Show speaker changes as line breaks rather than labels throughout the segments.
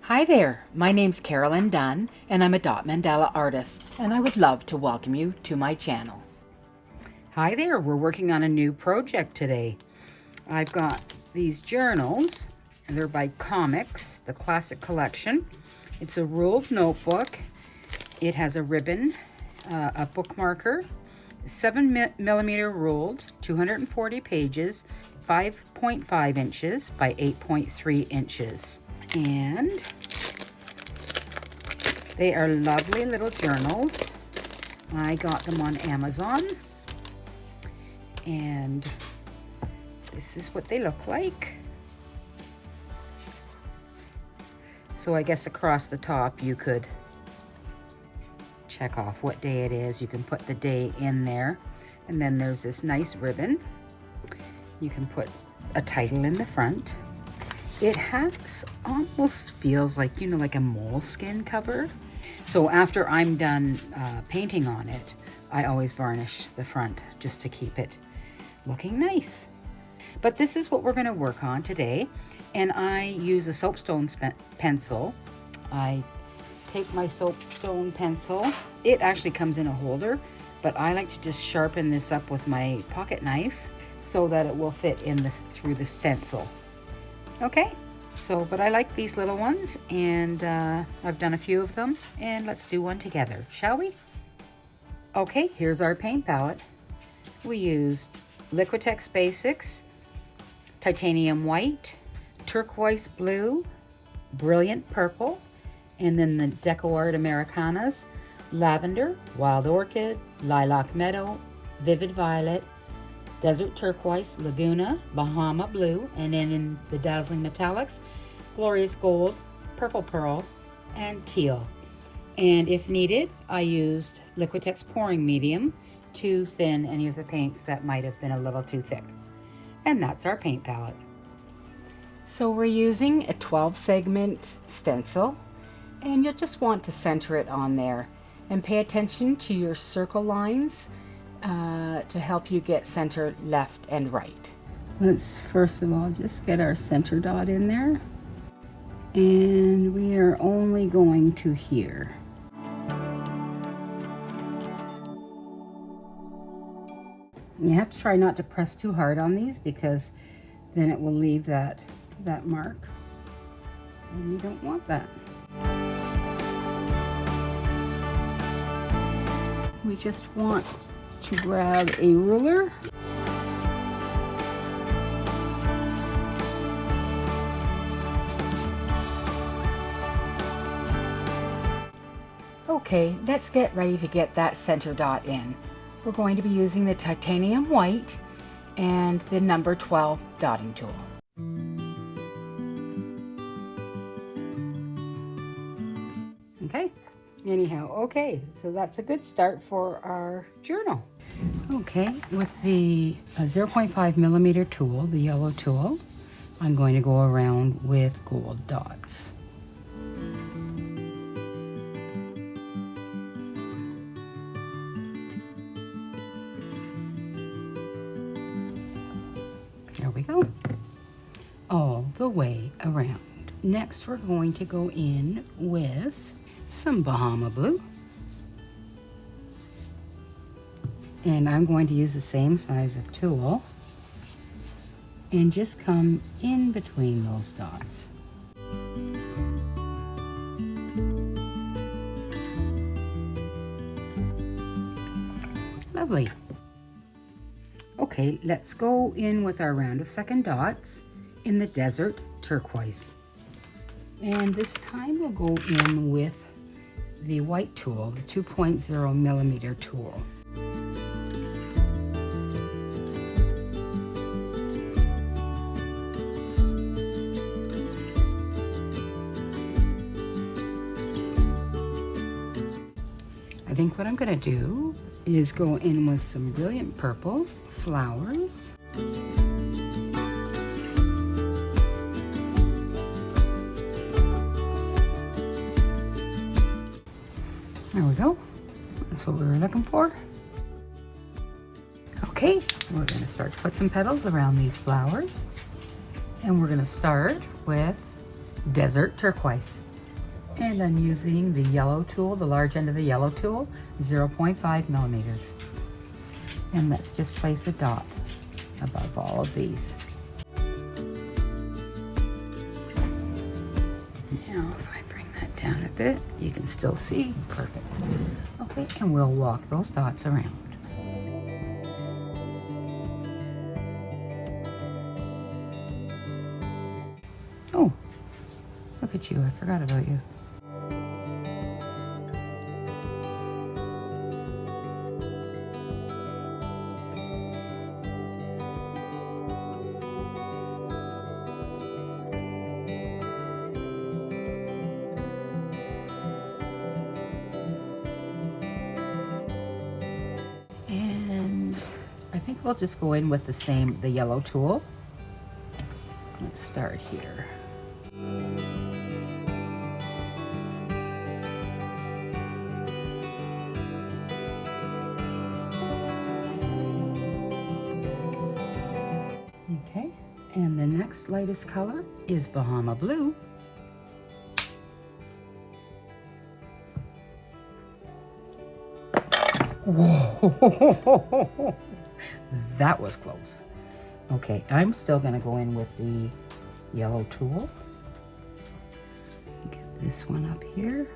Hi there, my name's Carolyn Dunn and I'm a dot mandala artist and I would love to welcome you to my channel.
Hi there, we're working on a new project today. I've got these journals and they're by Comics, the classic collection. It's a ruled notebook. It has a ribbon, a bookmarker, 7mm ruled, 240 pages, 5.5 inches by 8.3 inches. And they are lovely little journals. I got them on Amazon. And this is what they look like. So I guess across the top you could check off what day it is. You can put the day in there. And then there's this nice ribbon. You can put a title in the front. It has almost feels like, you know, like a moleskin cover. So after I'm done painting on it, I always varnish the front just to keep it looking nice. But this is what we're going to work on today. And I use a soapstone pencil. I take my soapstone pencil. It actually comes in a holder, but I like to just sharpen this up with my pocket knife so that it will fit in through the stencil. Okay, so, but I like these little ones and I've done a few of them and let's do one together, shall we? Okay, here's our paint palette. We used Liquitex Basics, Titanium White, Turquoise Blue, Brilliant Purple, and then the DecoArt Americanas, Lavender, Wild Orchid, Lilac Meadow, Vivid Violet, Desert Turquoise, Laguna, Bahama Blue, and then in the Dazzling Metallics, Glorious Gold, Purple Pearl, and Teal. And if needed, I used Liquitex pouring medium to thin any of the paints that might have been a little too thick. And that's our paint palette.
So we're using a 12 segment stencil and you'll just want to center it on there and pay attention to your circle lines to help you get center left and right.
Let's first of all just get our center dot in there. And we are only going to here. You have to try not to press too hard on these because then it will leave that mark. And you don't want that. We just want to grab a ruler.
Okay, let's get ready to get that center dot in. We're going to be using the Titanium White and the number 12 dotting tool.
Okay, anyhow, okay, so that's a good start for our journal. Okay, with the 0.5mm tool, the yellow tool, I'm going to go around with gold dots. There we go, all the way around. Next, we're going to go in with some Bahama Blue. And I'm going to use the same size of tool and just come in between those dots. Lovely. Okay, let's go in with our round of second dots in the Desert Turquoise. And this time we'll go in with the white tool, the 2.0mm tool. I think what I'm going to do is go in with some Brilliant Purple flowers. There we go. That's what we were looking for. Okay, we're going to start to put some petals around these flowers. And we're going to start with Desert Turquoise. And I'm using the yellow tool, the large end of the yellow tool, 0.5 millimeters. And let's just place a dot above all of these. Now, if I bring that down a bit, you can still see. Perfect. Okay, and we'll walk those dots around. Oh, look at you, I forgot about you. And I think we'll just go in with the yellow tool. Let's start here. Okay, and the next lightest color is Bahama Blue. Whoa, that was close. Okay, I'm still gonna go in with the yellow tool. Get this one up here.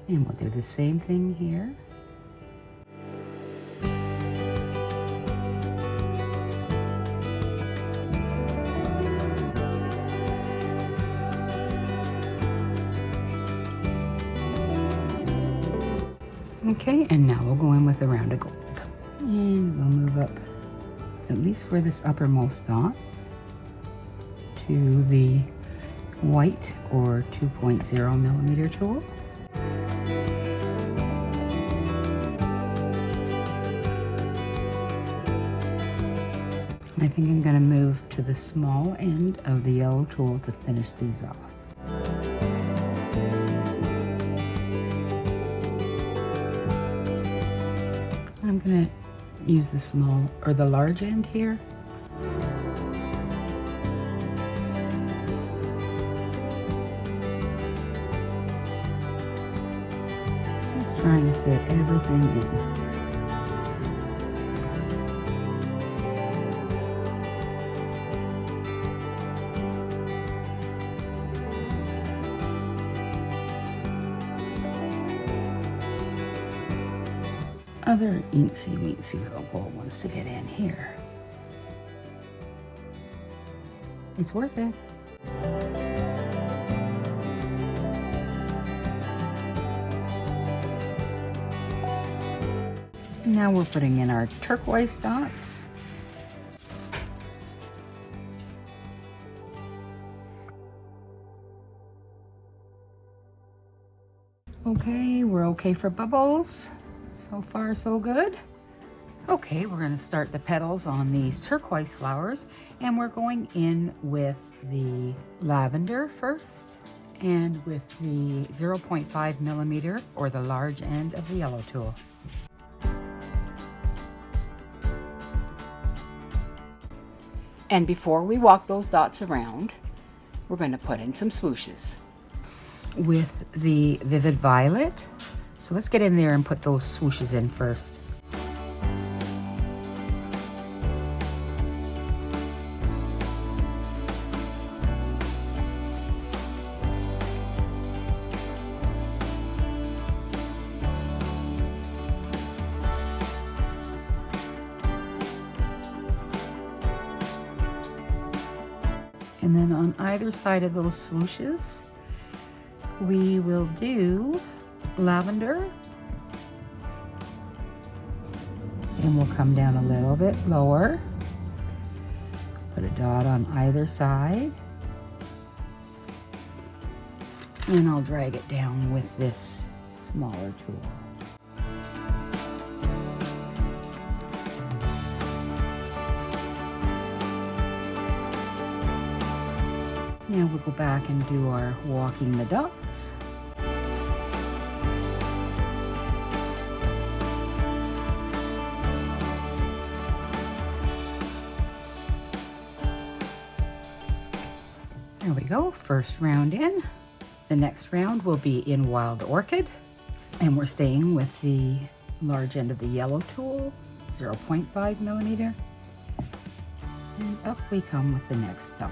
And we'll do the same thing here. Okay, and now we'll go in with a round of gold. And we'll move up, at least for this uppermost dot, to the white or 2.0 millimeter tool. I think I'm going to move to the small end of the yellow tool to finish these off. I'm going to use the small or the large end here. Just trying to fit everything in. Other eensy-weensy little gold ones to get in here. It's worth it. Now we're putting in our turquoise dots. Okay, we're okay for bubbles. So far, so good. Okay, we're going to start the petals on these turquoise flowers, and we're going in with the lavender first, and with the 0.5 millimeter or the large end of the yellow tool.
And before we walk those dots around, we're going to put in some swooshes.
With the vivid violet. So let's get in there and put those swooshes in first. And then on either side of those swooshes, we will do lavender, and we'll come down a little bit lower, put a dot on either side, and I'll drag it down with this smaller tool. Now we'll go back and do our walking the dots. There we go, first round in. The next round will be in Wild Orchid, and we're staying with the large end of the yellow tool, 0.5 millimeter. And up we come with the next dot.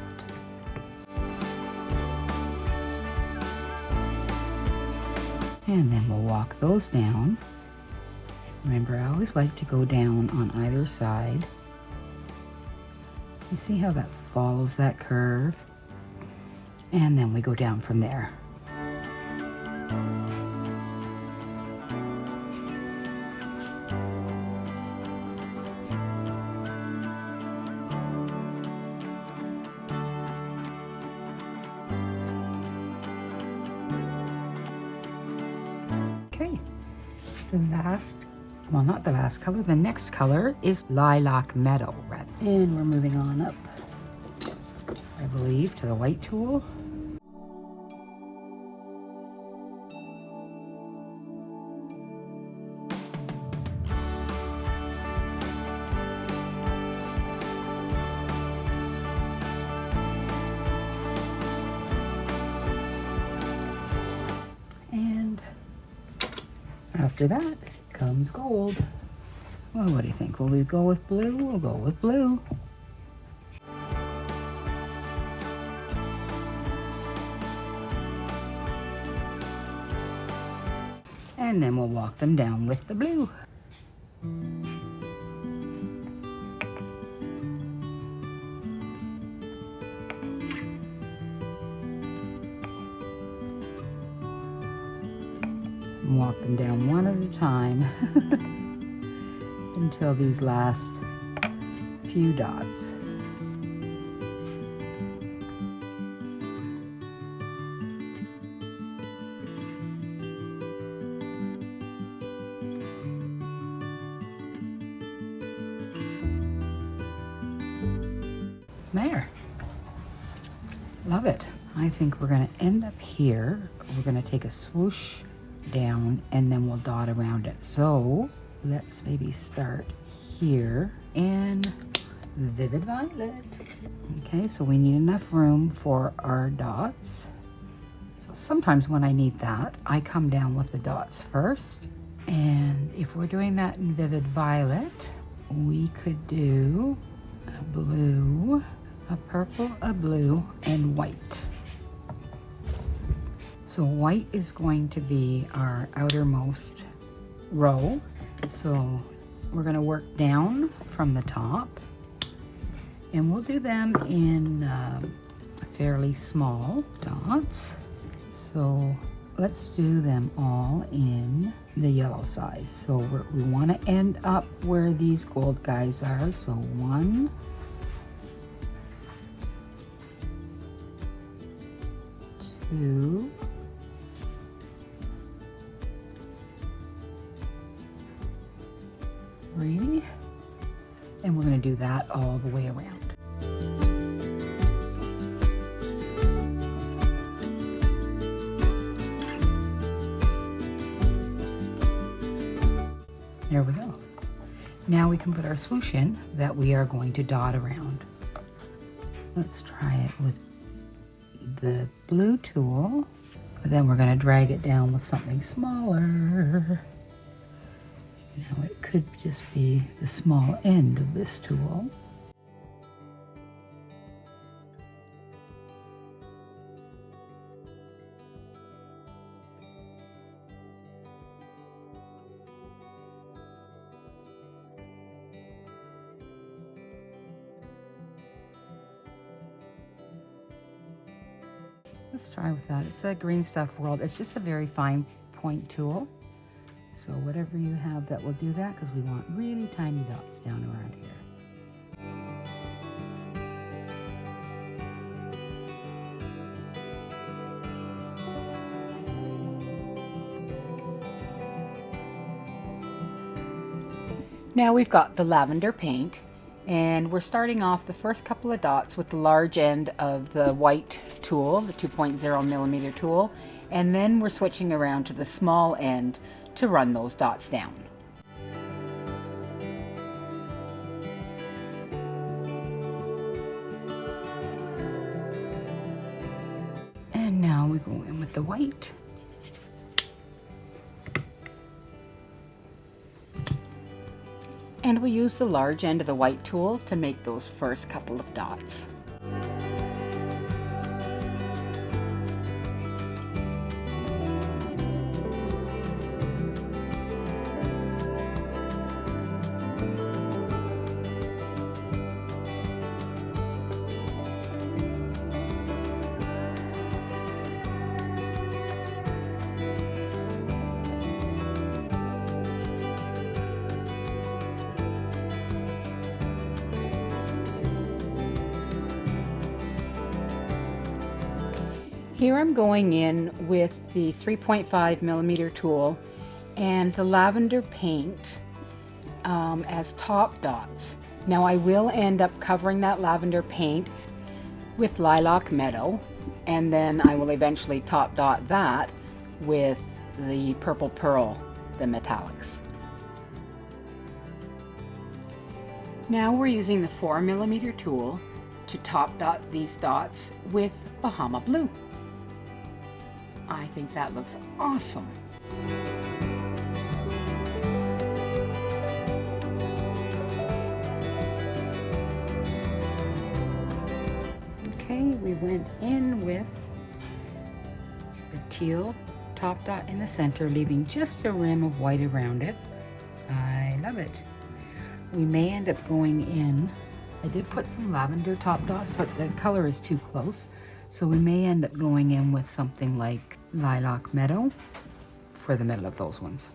And then we'll walk those down. Remember, I always like to go down on either side. You see how that follows that curve? And then we go down from there. Okay, the last, well, not the last color, the next color is Lilac Meadow red. And we're moving on up, I believe, to the white tool. And after that comes gold. Well, what do you think? Will we go with blue? We'll go with blue. And then we'll walk them down with the blue. And walk them down one at a time until these last few dots. There. Love it. I think we're going to end up here. We're going to take a swoosh down and then we'll dot around it. So let's maybe start here in Vivid Violet. Okay, so we need enough room for our dots. So sometimes when I need that, I come down with the dots first. And if we're doing that in Vivid Violet, we could do a blue, a purple, a blue, and white. So white is going to be our outermost row. So we're going to work down from the top, and we'll do them in fairly small dots. So let's do them all in the yellow size. So we want to end up where these gold guys are. So 1, 2, 3, and we're going to do that all the way around. There we go. Now we can put our swoosh in that we are going to dot around. Let's try it with the blue tool, but then we're going to drag it down with something smaller. Now it could just be the small end of this tool. Let's try with that. It's the Green Stuff World. It's just a very fine point tool. So whatever you have that will do that, because we want really tiny dots down around here.
Now we've got the lavender paint, and we're starting off the first couple of dots with the large end of the white tool, the 2.0 millimeter tool, and then we're switching around to the small end to run those dots down.
the white.
And we'll use the large end of the white tool to make those first couple of dots. Here I'm going in with the 3.5mm tool and the lavender paint as top dots. Now I will end up covering that lavender paint with Lilac Meadow, and then I will eventually top dot that with the Purple Pearl, the metallics. Now we're using the 4mm tool to top dot these dots with Bahama Blue. I think that looks awesome.
Okay, we went in with the teal top dot in the center, leaving just a rim of white around it. I love it. We may end up going in, I did put some lavender top dots, but the color is too close. So we may end up going in with something like Lilac Meadow for the middle of those ones.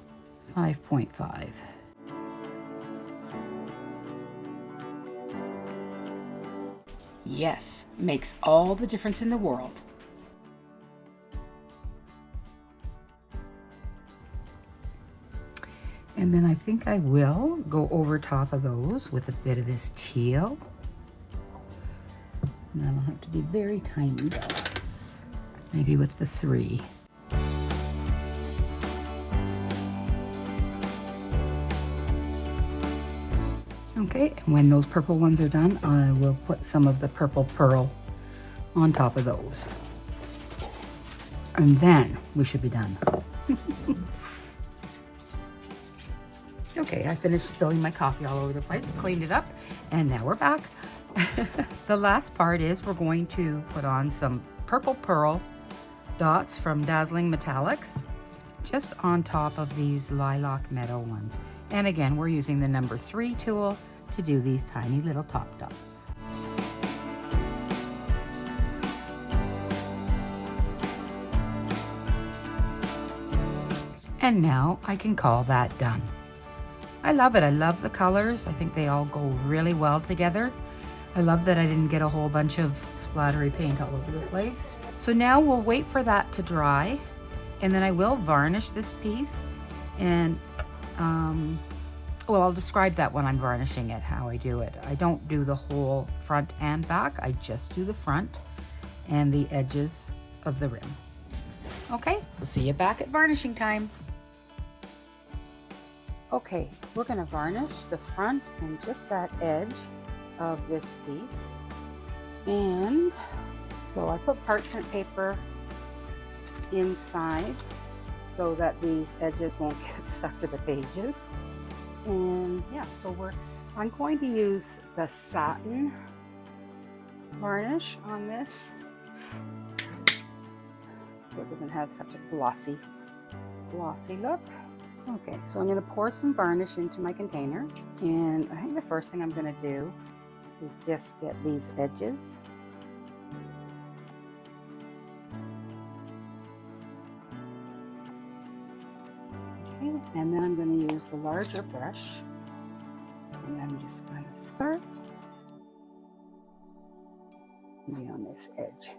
5.5.
Yes, makes all the difference in the world.
And then I think I will go over top of those with a bit of this teal. And that'll have to be very tiny dots, maybe with the 3. Okay, and when those purple ones are done, I will put some of the Purple Pearl on top of those. And then we should be done. Okay, I finished spilling my coffee all over the place, cleaned it up, and now we're back. The last part is we're going to put on some Purple Pearl dots from Dazzling Metallics just on top of these Lilac Meadow ones. And again, we're using the number 3 tool to do these tiny little top dots. And now I can call that done. I love it. I love the colors. I think they all go really well together. I love that I didn't get a whole bunch of splattery paint all over the place. So now we'll wait for that to dry, and then I will varnish this piece. And well, I'll describe that when I'm varnishing it, how I do it. I don't do the whole front and back. I just do the front and the edges of the rim. Okay, we'll see you back at varnishing time. Okay, we're gonna varnish the front and just that edge of this piece. And so I put parchment paper inside so that these edges won't get stuck to the pages. And yeah, so I'm going to use the Satin varnish on this so it doesn't have such a glossy look. Okay, so I'm going to pour some varnish into my container, and I think the first thing I'm going to do is just get these edges. Okay, and then I'm going to use the larger brush, and I'm just going to start maybe on this edge.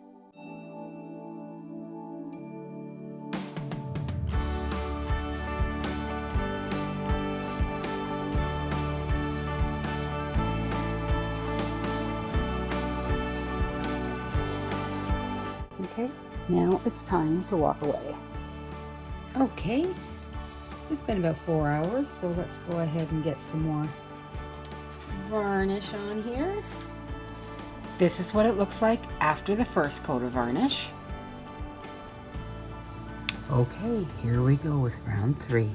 Okay, now it's time to walk away. Okay, it's been about 4 hours, so let's go ahead and get some more varnish on here.
This is what it looks like after the first coat of varnish.
Okay, here we go with round 3.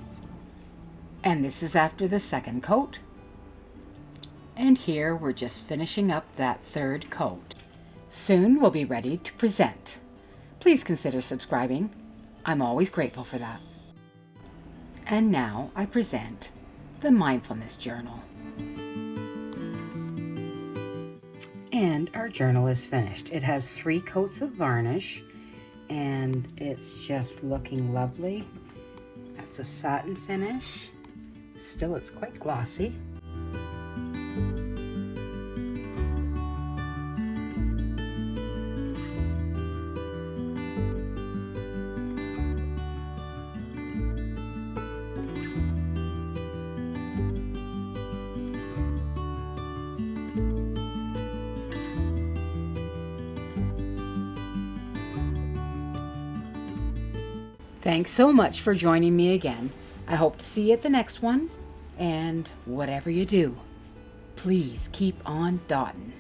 And this is after the second coat. And here we're just finishing up that third coat. Soon we'll be ready to present. Please consider subscribing. I'm always grateful for that. And now I present the Mindfulness Journal.
And our journal is finished. It has 3 coats of varnish, and it's just looking lovely. That's a satin finish. Still, it's quite glossy.
Thanks so much for joining me again. I hope to see you at the next one. And whatever you do, please keep on dotting.